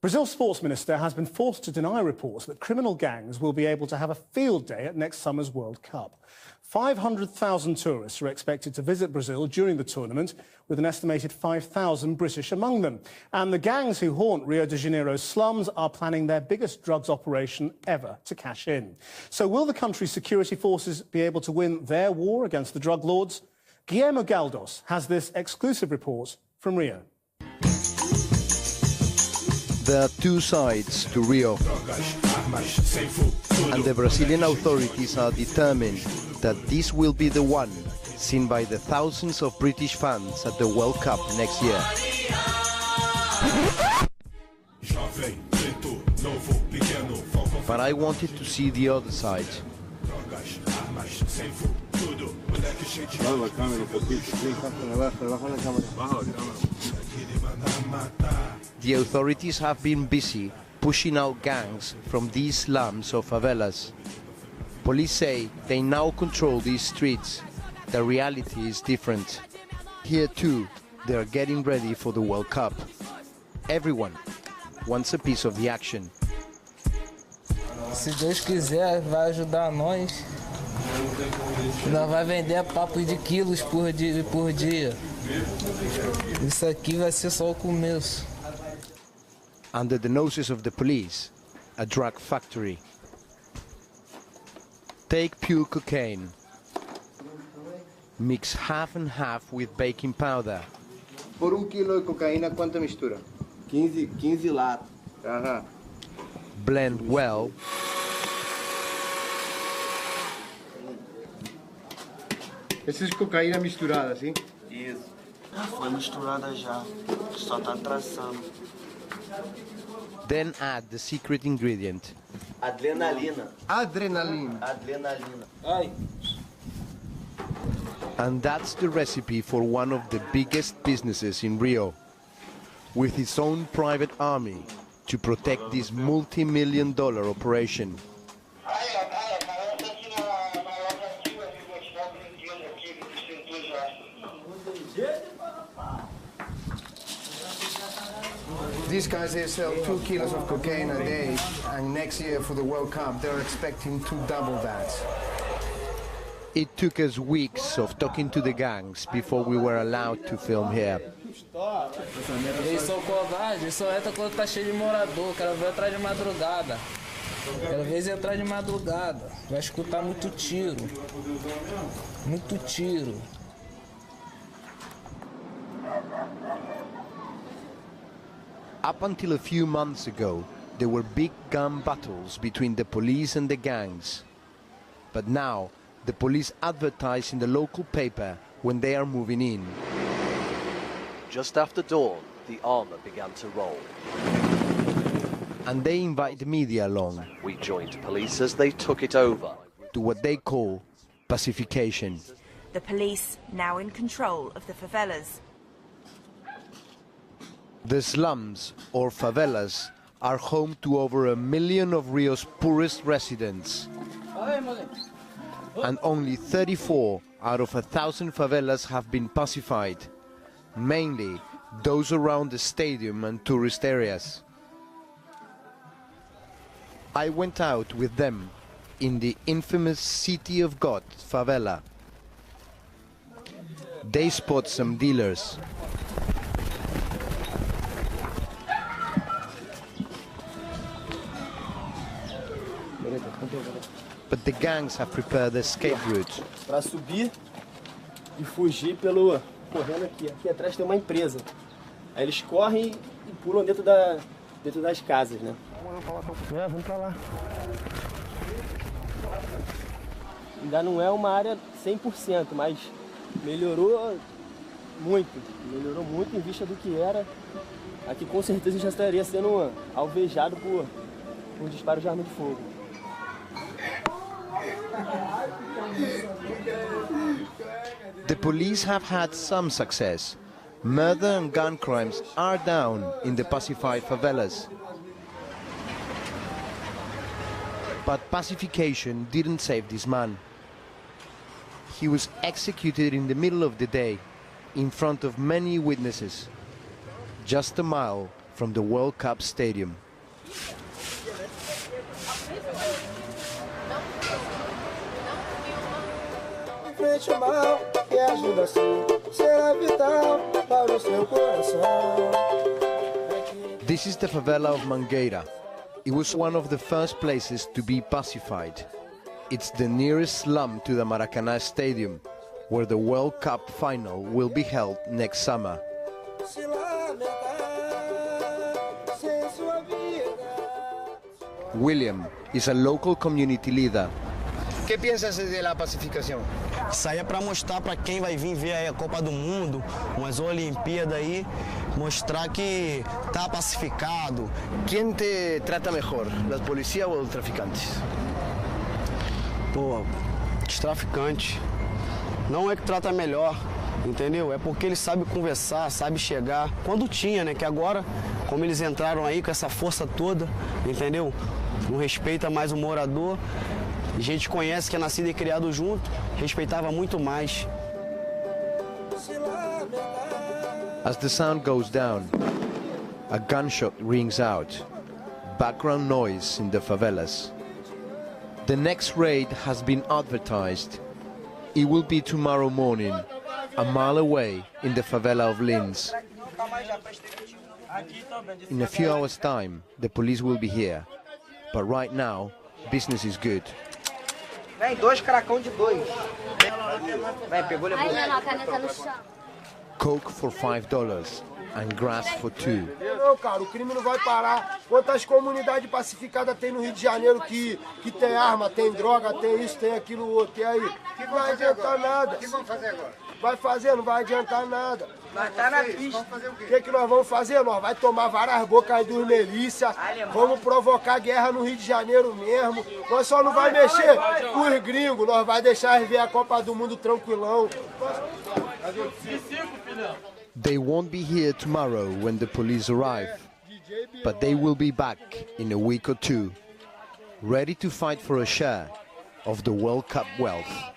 Brazil's sports minister has been forced to deny reports that criminal gangs will be able to have a field day at next summer's World Cup. 500,000 tourists are expected to visit Brazil during the tournament, with an estimated 5,000 British among them. And the gangs who haunt Rio de Janeiro's slums are planning their biggest drugs operation ever to cash in. So will the country's security forces be able to win their war against the drug lords? Guillermo Galdos has this exclusive report from Rio. There are two sides to Rio, and the Brazilian authorities are determined that this will be the one seen by the thousands of British fans at the World Cup next year. But I wanted to see the other side. The authorities have been busy pushing out gangs from these slums of favelas. Police say they now control these streets. The reality is different. Here too, they are getting ready for the World Cup. Everyone wants a piece of the action. Se Deus quiser, vai ajudar nós. Nós vai vender papo de quilos por dia. Isso aqui vai ser só o começo. Under the noses of the police, a drug factory. Take pure cocaine. Mix half and half with baking powder. Por kilo de cocaína, ¿cuánta mistura? 15 latas. Ajá. Blend well. Essa é cocaína misturada, sim? Isso. Foi misturada já. Só tá traçando. Then add the secret ingredient. Adrenalina. Adrenalina. Adrenalina. Ai. And that's the recipe for one of the biggest businesses in Rio, with its own private army to protect this multi-million-dollar operation. These guys, they sell 2 kilos of cocaine a day, and next year for the World Cup, they're expecting to double that. It took us weeks of talking to the gangs before we were allowed to film here. Eles são covardes, eles só entram quando tá cheio de morador. O cara vai entrar de madrugada. Cada vez entrar de madrugada. Vai escutar muito tiro. Muito tiro. Up until a few months ago, there were big gun battles between the police and the gangs. But now, the police advertise in the local paper when they are moving in. Just after dawn, the armour began to roll. And they invite the media along. We joined police as they took it over. To what they call pacification. The police now in control of the favelas. The slums, or favelas, are home to over 1 million of Rio's poorest residents. And only 34 out of 1,000 favelas have been pacified, mainly those around the stadium and tourist areas. I went out with them in the infamous City of God favela. They spot some dealers. But the gangs have prepared the escape route. Para subir e fugir correndo aqui. Aqui atrás tem uma empresa. Aí eles correm e pulam dentro das casas, né? Vamos para lá. Ainda não é uma área 100%, mas melhorou muito em vista do que era. Aqui com certeza já estaria sendo alvejado por disparos de arma de fogo. The police have had some success. Murder and gun crimes are down in the pacified favelas. But pacification didn't save this man. He was executed in the middle of the day, in front of many witnesses, just a mile from the World Cup Stadium. Enfrente o mal e ajuda sim, será vital para o seu coração. This is the favela of Mangueira. It was one of the first places to be pacified. It's the nearest slum to the Maracanã Stadium, where the World Cup final will be held next summer. William is a local community leader. O que piensas de la pacificação? Isso aí é para mostrar para quem vai vir ver aí a Copa do Mundo, umas Olimpíadas aí, mostrar que tá pacificado. Quem te trata melhor, las policías ou os traficantes? Pô, os traficantes. Não é que trata melhor, entendeu? É porque eles sabem conversar, sabem chegar. Quando tinha, né? Que agora, como eles entraram aí com essa força toda, entendeu? Não respeita mais o morador. A gente conhece que é nascido e criado junto, respeitava muito mais. As the sound goes down, a gunshot rings out. Background noise in the favelas. The next raid has been advertised. It will be tomorrow morning, a mile away in the favela of Lins. In a few hours' time, the police will be here. But right now, business is good. Vem, 2 caracão de 2. Vem, pegou, levou. Não, a caneta no chão. Coke for $5 and grass for 2. Não, cara, o crime não vai parar. Quantas comunidades pacificadas tem no Rio de Janeiro que tem arma, tem droga, tem isso, tem aquilo, outro. E aí? Não vai adiantar nada. O que vamos fazer agora? Vai fazer, não vai adiantar nada. Nós tá na pista. O que nós vamos fazer? Nós vamos tomar várias bocas aí dos milícia, vamos provocar guerra no Rio de Janeiro mesmo. Nós só não vai mexer com os gringos, nós vai deixar ver a Copa do Mundo tranquilão. They won't be here tomorrow when the police arrive, but they will be back in a week or two, ready to fight for a share of the World Cup wealth.